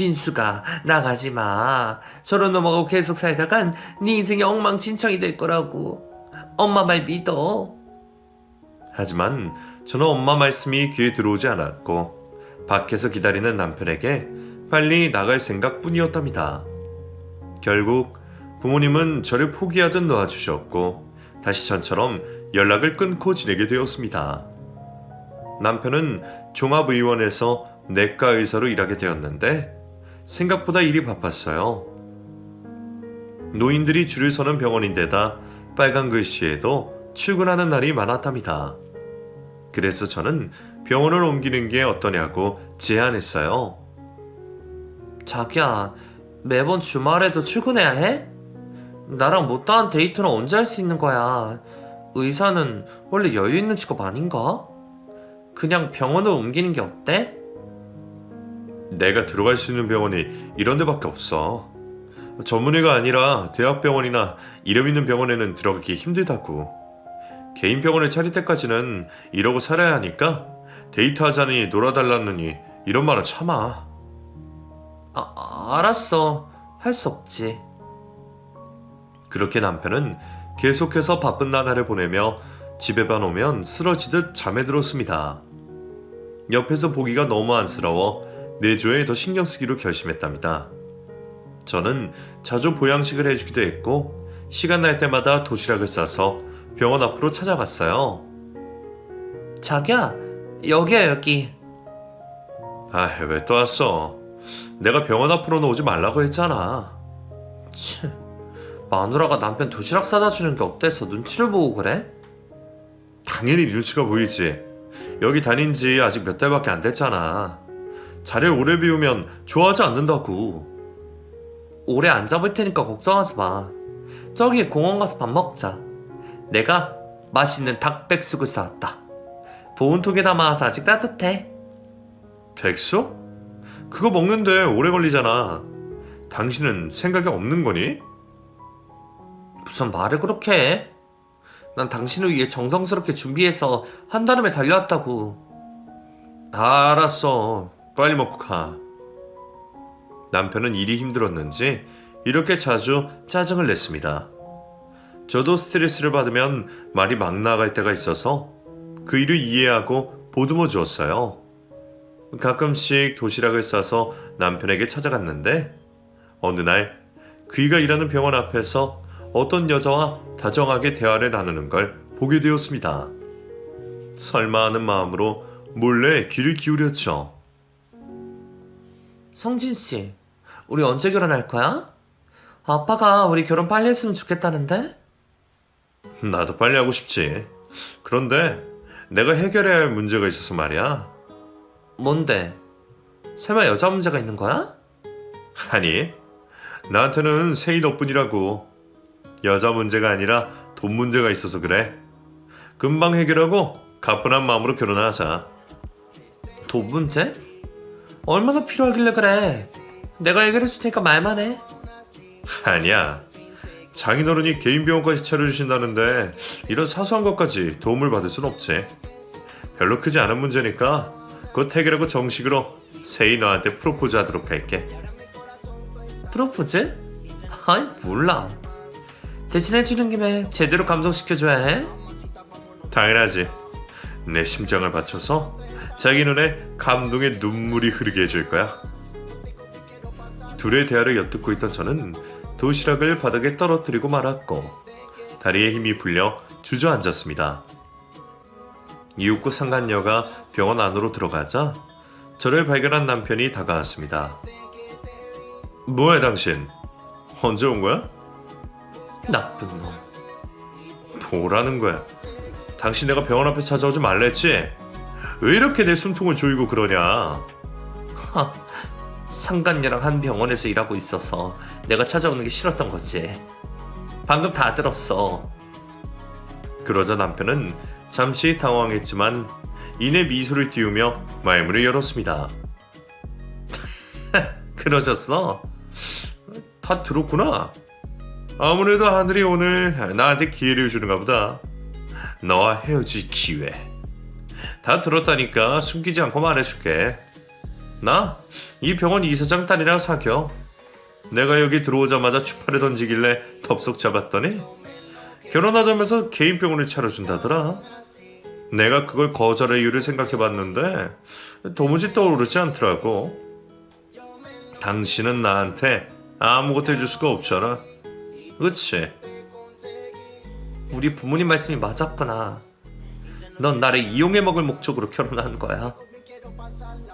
진수가 나가지 마. 저런 놈하고 계속 살다간 네 인생이 엉망진창이 될 거라고. 엄마 말 믿어. 하지만 저는 엄마 말씀이 귀에 들어오지 않았고 밖에서 기다리는 남편에게 빨리 나갈 생각뿐이었답니다. 결국 부모님은 저를 포기하듯 놓아주셨고 다시 전처럼 연락을 끊고 지내게 되었습니다. 남편은 종합의원에서 내과 의사로 일하게 되었는데 생각보다 일이 바빴어요. 노인들이 줄을 서는 병원인데다 빨간 글씨에도 출근하는 날이 많았답니다. 그래서 저는 병원을 옮기는 게 어떠냐고 제안했어요. 자기야, 매번 주말에도 출근해야 해? 나랑 못다한 데이트는 언제 할 수 있는 거야? 의사는 원래 여유 있는 직업 아닌가? 그냥 병원을 옮기는 게 어때? 내가 들어갈 수 있는 병원이 이런 데밖에 없어. 전문의가 아니라 대학병원이나 이름 있는 병원에는 들어가기 힘들다고. 개인 병원을 차릴 때까지는 이러고 살아야 하니까 데이트하자니 놀아달라느니 이런 말은 참아. 알았어. 할 수 없지. 그렇게 남편은 계속해서 바쁜 나날을 보내며 집에만 오면 쓰러지듯 잠에 들었습니다. 옆에서 보기가 너무 안쓰러워 내조에 더 신경 쓰기로 결심했답니다. 저는 자주 보양식을 해주기도 했고 시간 날 때마다 도시락을 싸서 병원 앞으로 찾아갔어요. 자기야, 여기야 여기. 왜 또 왔어? 내가 병원 앞으로는 오지 말라고 했잖아. 치, 마누라가 남편 도시락 사다 주는 게 어때서 눈치를 보고 그래? 당연히 눈치가 보이지. 여기 다닌 지 아직 몇 달밖에 안 됐잖아. 자리를 오래 비우면 좋아하지 않는다고. 오래 안 잡을 테니까 걱정하지 마. 저기 공원 가서 밥 먹자. 내가 맛있는 닭백숙을 사왔다. 보온통에 담아서 아직 따뜻해. 백숙? 그거 먹는데 오래 걸리잖아. 당신은 생각이 없는 거니? 무슨 말을 그렇게 해? 난 당신을 위해 정성스럽게 준비해서 한달음에 달려왔다고. 알았어. 빨리 먹고 가. 남편은 일이 힘들었는지 이렇게 자주 짜증을 냈습니다. 저도 스트레스를 받으면 말이 막 나갈 때가 있어서 그 일을 이해하고 보듬어 주었어요. 가끔씩 도시락을 싸서 남편에게 찾아갔는데 어느 날 그이가 일하는 병원 앞에서 어떤 여자와 다정하게 대화를 나누는 걸 보게 되었습니다. 설마 하는 마음으로 몰래 귀를 기울였죠. 성진씨, 우리 언제 결혼할 거야? 아빠가 우리 결혼 빨리 했으면 좋겠다는데? 나도 빨리 하고 싶지. 그런데 내가 해결해야 할 문제가 있어서 말이야. 뭔데? 설마 여자 문제가 있는 거야? 아니, 나한테는 세이 덕분이라고. 여자 문제가 아니라 돈 문제가 있어서 그래. 금방 해결하고 가뿐한 마음으로 결혼하자. 돈 문제? 얼마나 필요하길래 그래? 내가 해결해 줄 테니까 말만 해. 아니야. 장인어른이 개인 병원까지 차려주신다는데 이런 사소한 것까지 도움을 받을 순 없지. 별로 크지 않은 문제니까 곧 해결하고 정식으로 세이 너한테 프로포즈 하도록 할게. 프로포즈? 아이 몰라. 대신 해주는 김에 제대로 감동시켜줘야 해. 당연하지. 내 심장을 바쳐서 자기 눈에 감동의 눈물이 흐르게 해줄 거야. 둘의 대화를 엿듣고 있던 저는 도시락을 바닥에 떨어뜨리고 말았고 다리에 힘이 풀려 주저앉았습니다. 이윽고 상간녀가 병원 안으로 들어가자 저를 발견한 남편이 다가왔습니다. 뭐야 당신? 언제 온 거야? 나쁜 놈. 뭐라는 거야? 당신 내가 병원 앞에 찾아오지 말랬지? 왜 이렇게 내 숨통을 조이고 그러냐? 하, 상간녀랑 한 병원에서 일하고 있어서 내가 찾아오는 게 싫었던 거지. 방금 다 들었어. 그러자 남편은 잠시 당황했지만 이내 미소를 띄우며 말문을 열었습니다. 그러셨어? 다 들었구나. 아무래도 하늘이 오늘 나한테 기회를 주는가 보다. 너와 헤어질 기회. 다 들었다니까 숨기지 않고 말해줄게. 나 이 병원 이사장 딸이랑 사겨. 내가 여기 들어오자마자 추파를 던지길래 덥석 잡았더니 결혼하자면서 개인 병원을 차려준다더라. 내가 그걸 거절할 이유를 생각해봤는데 도무지 떠오르지 않더라고. 당신은 나한테 아무것도 해줄 수가 없잖아. 그치? 우리 부모님 말씀이 맞았구나. 넌 나를 이용해 먹을 목적으로 결혼한 거야.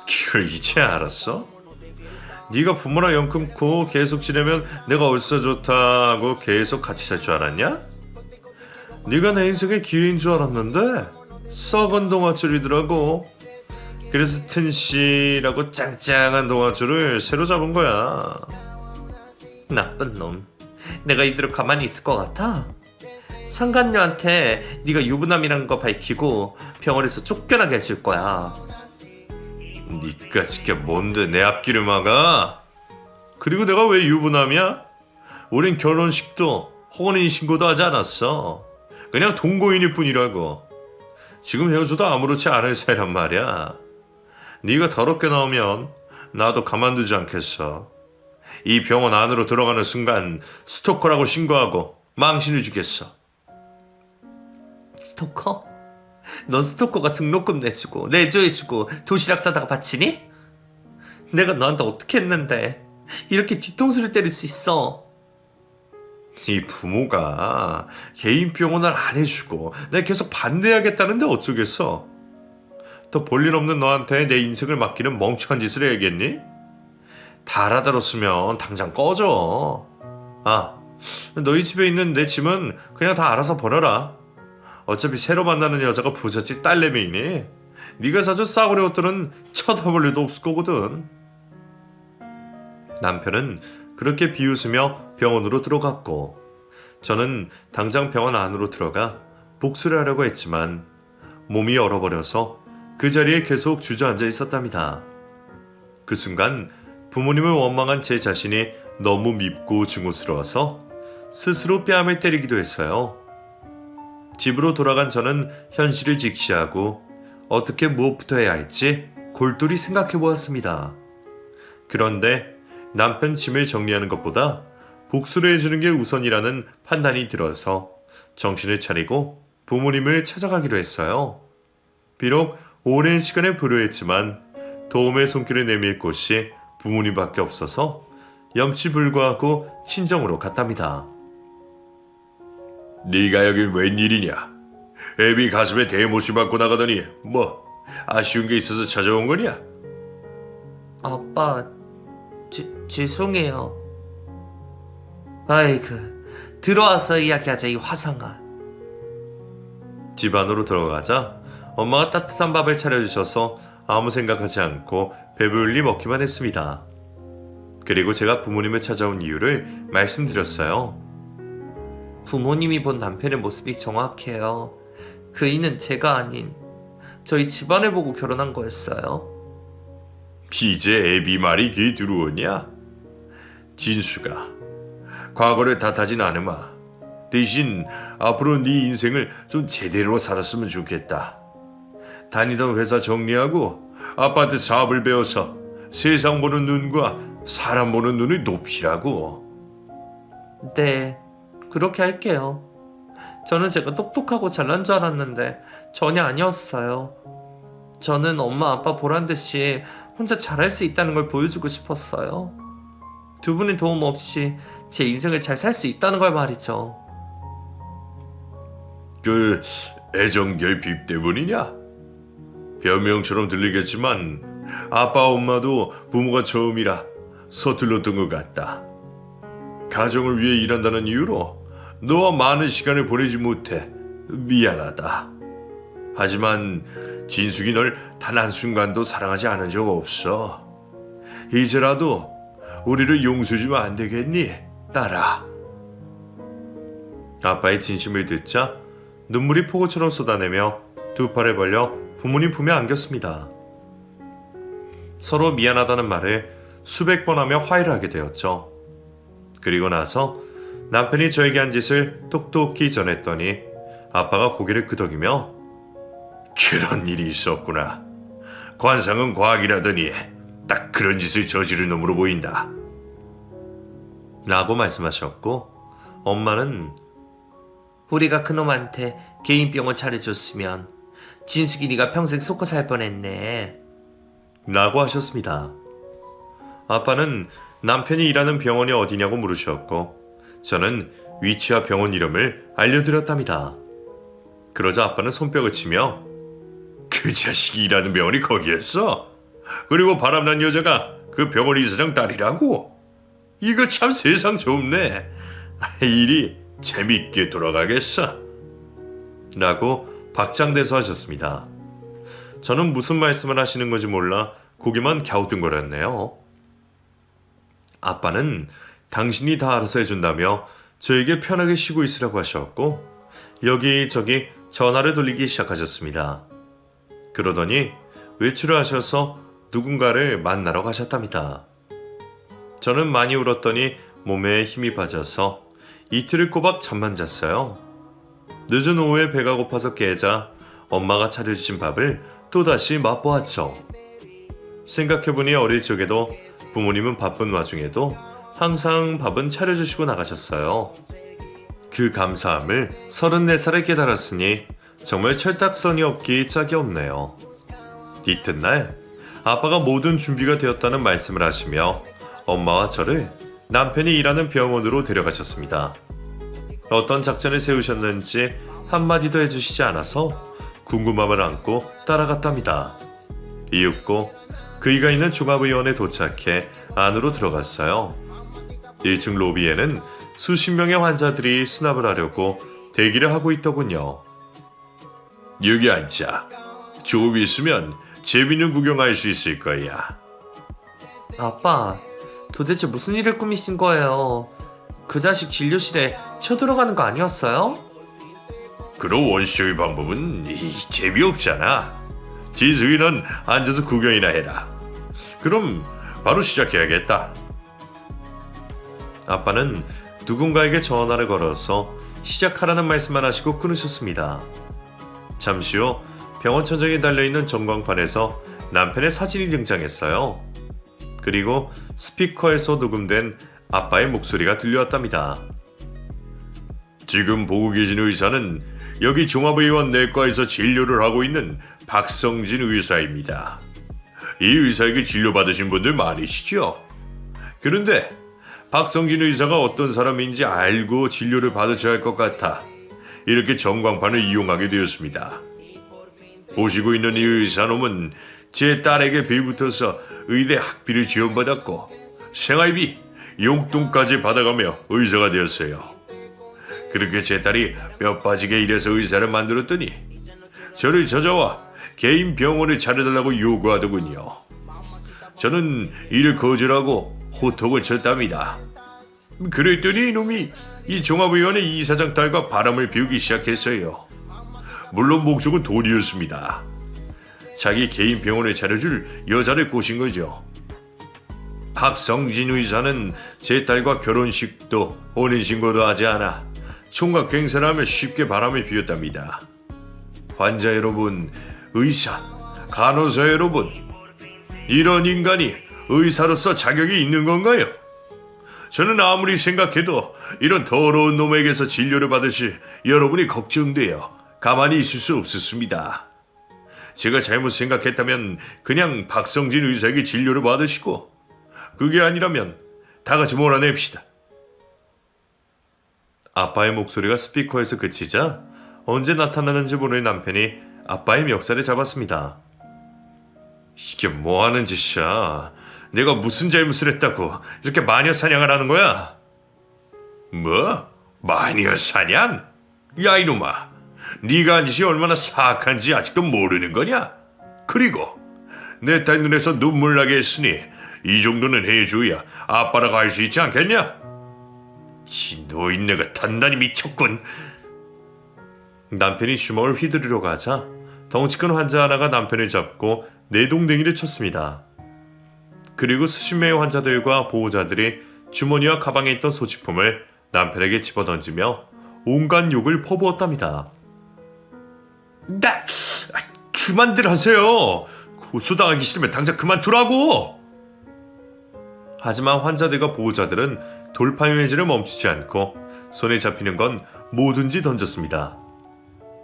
그걸 이제 알았어? 네가 부모랑 연 끊고 계속 지내면 내가 얼싸 좋다 하고 계속 같이 살 줄 알았냐? 네가 내 인생의 기회인 줄 알았는데 썩은 동아줄이더라고. 그래서 튼실하고 짱짱한 동아줄을 새로 잡은 거야. 나쁜 놈. 내가 이대로 가만히 있을 것 같아? 상간녀한테 네가 유부남이라는 거 밝히고 병원에서 쫓겨나게 해줄 거야. 니가 지켜 뭔데 내 앞길을 막아? 그리고 내가 왜 유부남이야? 우린 결혼식도 혼인신고도 하지 않았어. 그냥 동거인일 뿐이라고. 지금 헤어져도 아무렇지 않을 사이란 말이야. 네가 더럽게 나오면 나도 가만두지 않겠어. 이 병원 안으로 들어가는 순간 스토커라고 신고하고 망신을 주겠어. 스토커? 넌 스토커가 등록금 내주고 내조해주고 도시락 싸다가 바치니? 내가 너한테 어떻게 했는데 이렇게 뒤통수를 때릴 수 있어? 네 부모가 개인 병원을 안 해주고 내가 계속 반대하겠다는데 어쩌겠어. 더 볼일 없는 너한테 내 인생을 맡기는 멍청한 짓을 해야겠니? 다 알아들었으면 당장 꺼져. 아, 너희 집에 있는 내 짐은 그냥 다 알아서 버려라. 어차피 새로 만나는 여자가 부잣집 딸내미이니 네가 사준 싸구려 옷들은 쳐다볼 일도 없을 거거든. 남편은 그렇게 비웃으며 병원으로 들어갔고 저는 당장 병원 안으로 들어가 복수를 하려고 했지만 몸이 얼어버려서 그 자리에 계속 주저앉아 있었답니다. 그 순간 부모님을 원망한 제 자신이 너무 밉고 증오스러워서 스스로 뺨을 때리기도 했어요. 집으로 돌아간 저는 현실을 직시하고 어떻게 무엇부터 해야 할지 골똘히 생각해 보았습니다. 그런데 남편 짐을 정리하는 것보다 복수를 해주는 게 우선이라는 판단이 들어서 정신을 차리고 부모님을 찾아가기로 했어요. 비록 오랜 시간에 불효했지만 도움의 손길을 내밀 곳이 부모님밖에 없어서 염치불구하고 친정으로 갔답니다. 네가 여긴 웬일이냐? 애비 가슴에 대못이 맞고 나가더니 뭐 아쉬운 게 있어서 찾아온 거냐? 아빠, 죄송해요. 아이고, 들어와서 이야기하자 이 화상아. 집 안으로 들어가자 엄마가 따뜻한 밥을 차려주셔서 아무 생각하지 않고 배불리 먹기만 했습니다. 그리고 제가 부모님을 찾아온 이유를 말씀드렸어요. 부모님이 본 남편의 모습이 정확해요. 그이는 제가 아닌 저희 집안을 보고 결혼한 거였어요. 이제 애비 말이 귀에 들어오냐? 진수가 과거를 탓하진 않으마. 대신 앞으로 네 인생을 좀 제대로 살았으면 좋겠다. 다니던 회사 정리하고 아파트 사업을 배워서 세상 보는 눈과 사람 보는 눈을 높이라고. 네, 그렇게 할게요. 저는 제가 똑똑하고 잘난 줄 알았는데 전혀 아니었어요. 저는 엄마 아빠 보란 듯이 혼자 잘할 수 있다는 걸 보여주고 싶었어요. 두 분의 도움 없이 제 인생을 잘 살 수 있다는 걸 말이죠. 그 애정결핍 때문이냐? 변명처럼 들리겠지만 아빠 엄마도 부모가 처음이라 서툴렀던 것 같다. 가정을 위해 일한다는 이유로 너와 많은 시간을 보내지 못해 미안하다. 하지만 진숙이 널 단 한순간도 사랑하지 않은 적 없어. 이제라도 우리를 용서해주면 안 되겠니, 딸아? 아빠의 진심을 듣자 눈물이 폭우처럼 쏟아내며 두 팔을 벌려 부모님 품에 안겼습니다. 서로 미안하다는 말을 수백 번 하며 화해를 하게 되었죠. 그리고 나서 남편이 저에게 한 짓을 똑똑히 전했더니 아빠가 고개를 끄덕이며 그런 일이 있었구나. 관상은 과학이라더니 딱 그런 짓을 저지른 놈으로 보인다. 라고 말씀하셨고, 엄마는 우리가 그놈한테 개인 병원 차려줬으면 진숙이 네가 평생 쏟고 살 뻔했네. 라고 하셨습니다. 아빠는 남편이 일하는 병원이 어디냐고 물으셨고, 저는 위치와 병원 이름을 알려드렸답니다. 그러자 아빠는 손뼉을 치며 그 자식이 일하는 병원이 거기였어? 그리고 바람난 여자가 그 병원 이사장 딸이라고? 이거 참 세상 좁네. 일이 재밌게 돌아가겠어. 라고 박장대소 하셨습니다. 저는 무슨 말씀을 하시는 건지 몰라 고개만 갸우뚱거렸네요. 아빠는 당신이 다 알아서 해준다며 저에게 편하게 쉬고 있으라고 하셨고, 여기저기 전화를 돌리기 시작하셨습니다. 그러더니 외출을 하셔서 누군가를 만나러 가셨답니다. 저는 많이 울었더니 몸에 힘이 빠져서 이틀을 꼬박 잠만 잤어요. 늦은 오후에 배가 고파서 깨자 엄마가 차려주신 밥을 또다시 맛보았죠. 생각해보니 어릴 적에도 부모님은 바쁜 와중에도 항상 밥은 차려주시고 나가셨어요. 그 감사함을 34살에 깨달았으니 정말 철딱선이 없기 짝이 없네요. 이튿날 아빠가 모든 준비가 되었다는 말씀을 하시며 엄마와 저를 남편이 일하는 병원으로 데려가셨습니다. 어떤 작전을 세우셨는지 한마디도 해주시지 않아서 궁금함을 안고 따라갔답니다. 이윽고 그이가 있는 종합의원에 도착해 안으로 들어갔어요. 1층 로비에는 수십 명의 환자들이 수납을 하려고 대기를 하고 있더군요. 여기 앉자. 조금 있으면 재밌는 구경할 수 있을 거야. 아빠, 도대체 무슨 일을 꾸미신 거예요? 그 자식 진료실에 쳐들어가는 거 아니었어요? 그런 원시적인 방법은 재미없잖아. 지수이 넌 앉아서 구경이나 해라. 그럼 바로 시작해야겠다. 아빠는 누군가에게 전화를 걸어서 시작하라는 말씀만 하시고 끊으셨습니다. 잠시 후 병원 천장에 달려있는 전광판에서 남편의 사진이 등장했어요. 그리고 스피커에서 녹음된 아빠의 목소리가 들려왔답니다. 지금 보고 계신 의사는 여기 종합의원 내과에서 진료를 하고 있는 박성진 의사입니다. 이 의사에게 진료받으신 분들 많으시죠? 그런데 박성진 의사가 어떤 사람인지 알고 진료를 받으셔야 할 것 같아 이렇게 전광판을 이용하게 되었습니다. 보시고 있는 이 의사놈은 제 딸에게 빌붙어서 의대 학비를 지원받았고 생활비, 용돈까지 받아가며 의사가 되었어요. 그렇게 제 딸이 뼈 빠지게 일해서 의사를 만들었더니 저를 찾아와 개인 병원을 차려달라고 요구하더군요. 저는 이를 거절하고 호통을 쳤답니다. 그랬더니 이놈이 이 종합의원의 이사장 딸과 바람을 피우기 시작했어요. 물론 목적은 돈이었습니다. 자기 개인 병원을 차려줄 여자를 꼬신 거죠. 박성진 의사는 제 딸과 결혼식도 혼인신고도 하지 않아 총각 행세를 하며 쉽게 바람을 피웠답니다. 환자 여러분, 의사, 간호사 여러분, 이런 인간이 의사로서 자격이 있는 건가요? 저는 아무리 생각해도 이런 더러운 놈에게서 진료를 받으실 여러분이 걱정돼요. 가만히 있을 수 없었습니다. 제가 잘못 생각했다면 그냥 박성진 의사에게 진료를 받으시고 그게 아니라면 다 같이 몰아냅시다. 아빠의 목소리가 스피커에서 그치자 언제 나타나는지 모르는 남편이 아빠의 멱살을 잡았습니다. 이게 뭐하는 짓이야? 내가 무슨 잘못을 했다고 이렇게 마녀 사냥을 하는 거야? 뭐? 마녀 사냥? 야 이놈아, 네가 한 짓이 얼마나 사악한지 아직도 모르는 거냐? 그리고 내 딸 눈에서 눈물 나게 했으니 이 정도는 해줘야 아빠라고 할 수 있지 않겠냐? 이 노인네가 단단히 미쳤군. 남편이 주먹을 휘두르러 가자 덩치 큰 환자 하나가 남편을 잡고 내동댕이를 쳤습니다. 그리고 수십 명의 환자들과 보호자들이 주머니와 가방에 있던 소지품을 남편에게 집어던지며 온갖 욕을 퍼부었답니다. 그만들 하세요. 고소당하기 싫으면 당장 그만두라고. 하지만 환자들과 보호자들은 돌파 이미지를 멈추지 않고 손에 잡히는 건 뭐든지 던졌습니다.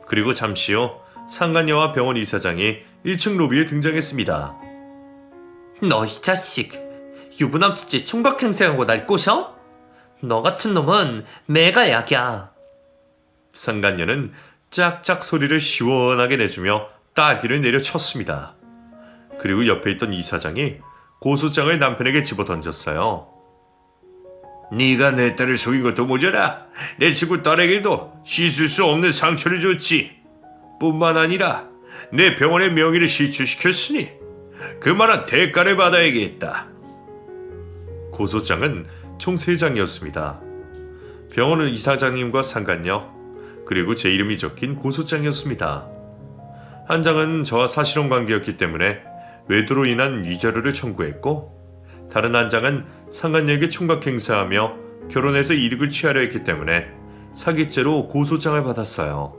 그리고 잠시 후 상간녀와 병원 이사장이 1층 로비에 등장했습니다. 너 이 자식, 유부남짓지 총각 행세하고 날 꼬셔? 너 같은 놈은 내가 약이야. 상간녀는 짝짝 소리를 시원하게 내주며 따귀를 내려쳤습니다. 그리고 옆에 있던 이사장이 고소장을 남편에게 집어던졌어요. 네가 내 딸을 속인 것도 모자라 내 친구 딸에게도 씻을 수 없는 상처를 줬지. 뿐만 아니라 내 병원의 명의를 실추시켰으니 그만한 대가를 받아야겠다. 고소장은 총 3장이었습니다. 병원은 이사장님과 상간녀, 그리고 제 이름이 적힌 고소장이었습니다. 한 장은 저와 사실혼 관계였기 때문에 외도로 인한 위자료를 청구했고, 다른 한 장은 상간녀에게 총각 행사하며 결혼해서 이득을 취하려 했기 때문에 사기죄로 고소장을 받았어요.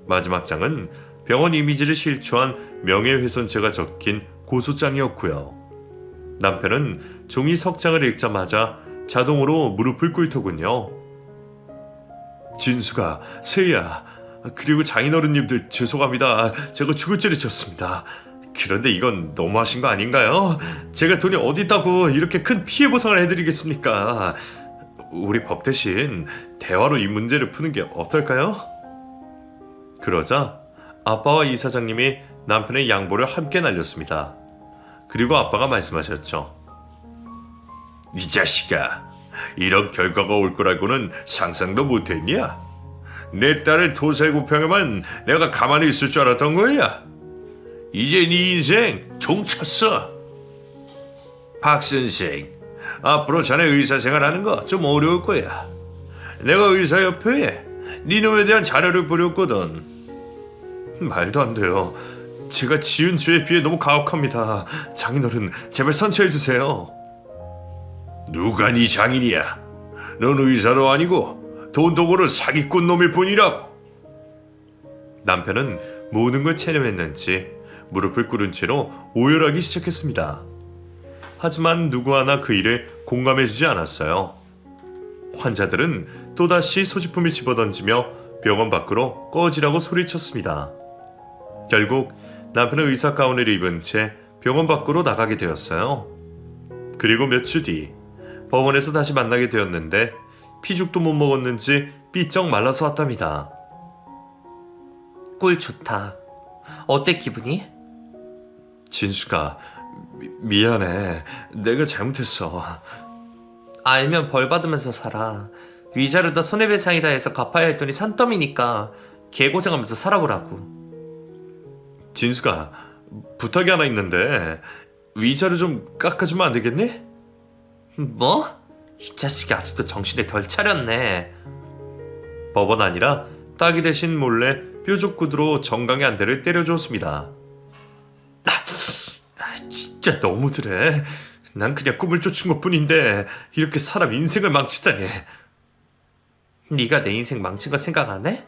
마지막 장은 병원 이미지를 실추한 명예훼손죄가 적힌 고소장이었고요. 남편은 종이 석장을 읽자마자 자동으로 무릎을 꿇더군요. 진수가, 세희야, 그리고 장인어른님들 죄송합니다. 제가 죽을 죄를 졌습니다. 그런데 이건 너무하신 거 아닌가요? 제가 돈이 어디 있다고 이렇게 큰 피해 보상을 해드리겠습니까? 우리 법 대신 대화로 이 문제를 푸는 게 어떨까요? 그러자 아빠와 이사장님이 남편의 양보를 함께 날렸습니다. 그리고 아빠가 말씀하셨죠. 이 자식아, 이런 결과가 올 거라고는 상상도 못했냐? 내 딸을 토살구평에만 내가 가만히 있을 줄 알았던 거야. 이제 네 인생 종쳤어. 박 선생, 앞으로 자네 의사 생활하는 거 좀 어려울 거야. 내가 의사협회에 네 놈에 대한 자료를 뿌렸거든. 말도 안 돼요. 제가 지은 죄에 비해 너무 가혹합니다. 장인어른, 제발 선처해주세요. 누가 네 장인이야? 넌 의사도 아니고 돈도 모르는 사기꾼 놈일 뿐이라고. 남편은 모든 걸 체념했는지 무릎을 꿇은 채로 오열하기 시작했습니다. 하지만 누구 하나 그 일을 공감해주지 않았어요. 환자들은 또다시 소지품을 집어던지며 병원 밖으로 꺼지라고 소리쳤습니다. 결국 남편은 의사 가운을 입은 채 병원 밖으로 나가게 되었어요. 그리고 몇 주 뒤 법원에서 다시 만나게 되었는데 피죽도 못 먹었는지 삐쩍 말라서 왔답니다. 꿀 좋다. 어때 기분이? 진수가, 미안해. 내가 잘못했어. 알면 벌 받으면서 살아. 위자료다 손해배상이다 해서 갚아야 할 돈이 산더미니까 개고생하면서 살아보라고. 진수가, 부탁이 하나 있는데 위자료 좀 깎아주면 안 되겠니? 뭐? 이 자식이 아직도 정신을 덜 차렸네. 법원 아니라 따기 대신 몰래 뾰족구두로 정강의 한 대를 때려주었습니다. 진짜 너무드래. 난 그냥 꿈을 쫓은 것뿐인데 이렇게 사람 인생을 망치다니. 네가 내 인생 망친 거 생각 안 해?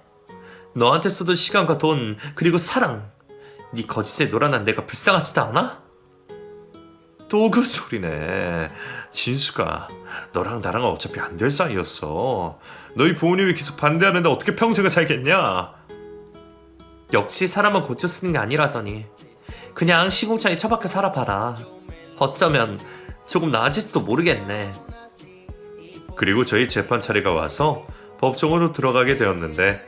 너한테 쏟은 시간과 돈 그리고 사랑, 네 거짓에 놀아난 내가 불쌍하지도 않아? 또 그 소리네. 진수가, 너랑 나랑은 어차피 안 될 사이였어. 너희 부모님이 계속 반대하는데 어떻게 평생을 살겠냐? 역시 사람은 고쳐 쓰는 게 아니라더니. 그냥 시궁창에 처박혀 살아봐라. 어쩌면 조금 나아질지도 모르겠네. 그리고 저희 재판 차례가 와서 법정으로 들어가게 되었는데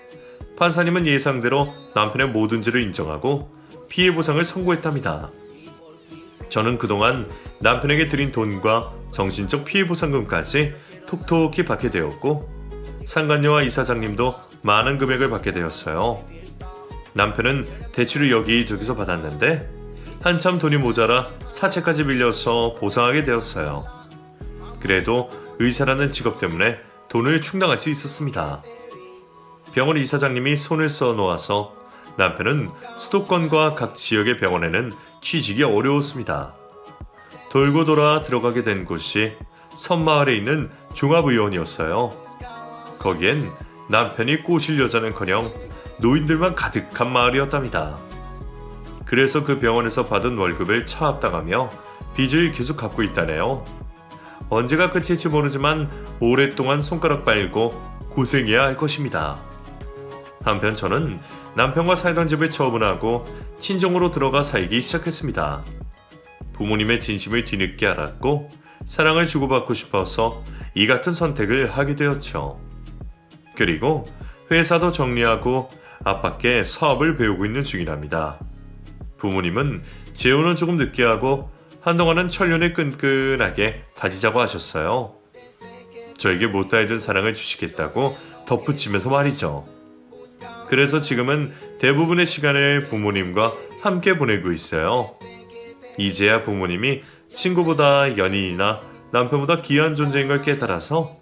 판사님은 예상대로 남편의 모든 죄를 인정하고 피해 보상을 선고했답니다. 저는 그동안 남편에게 드린 돈과 정신적 피해 보상금까지 톡톡히 받게 되었고 상간녀와 이사장님도 많은 금액을 받게 되었어요. 남편은 대출을 여기저기서 받았는데 한참 돈이 모자라 사채까지 빌려서 보상하게 되었어요. 그래도 의사라는 직업 때문에 돈을 충당할 수 있었습니다. 병원 이사장님이 손을 써 놓아서 남편은 수도권과 각 지역의 병원에는 취직이 어려웠습니다. 돌고 돌아 들어가게 된 곳이 섬마을에 있는 종합의원이었어요. 거기엔 남편이 꼬실 여자는커녕 노인들만 가득한 마을이었답니다. 그래서 그 병원에서 받은 월급을 차압당하며 빚을 계속 갚고 있다네요. 언제가 끝일지 모르지만 오랫동안 손가락 빨고 고생해야 할 것입니다. 한편 저는 남편과 살던 집을 처분하고 친정으로 들어가 살기 시작했습니다. 부모님의 진심을 뒤늦게 알았고 사랑을 주고받고 싶어서 이 같은 선택을 하게 되었죠. 그리고 회사도 정리하고 앞밖에 사업을 배우고 있는 중이랍니다. 부모님은 재혼은 조금 늦게 하고 한동안은 천년을 끈끈하게 다지자고 하셨어요. 저에게 못다 해준 사랑을 주시겠다고 덧붙이면서 말이죠. 그래서 지금은 대부분의 시간을 부모님과 함께 보내고 있어요. 이제야 부모님이 친구보다 연인이나 남편보다 귀한 존재인 걸 깨달아서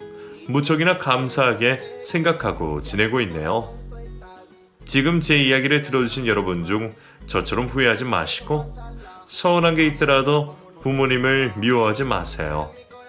무척이나 감사하게 생각하고 지내고 있네요. 지금 제 이야기를 들어주신 여러분 중 저처럼 후회하지 마시고 서운한 게 있더라도 부모님을 미워하지 마세요.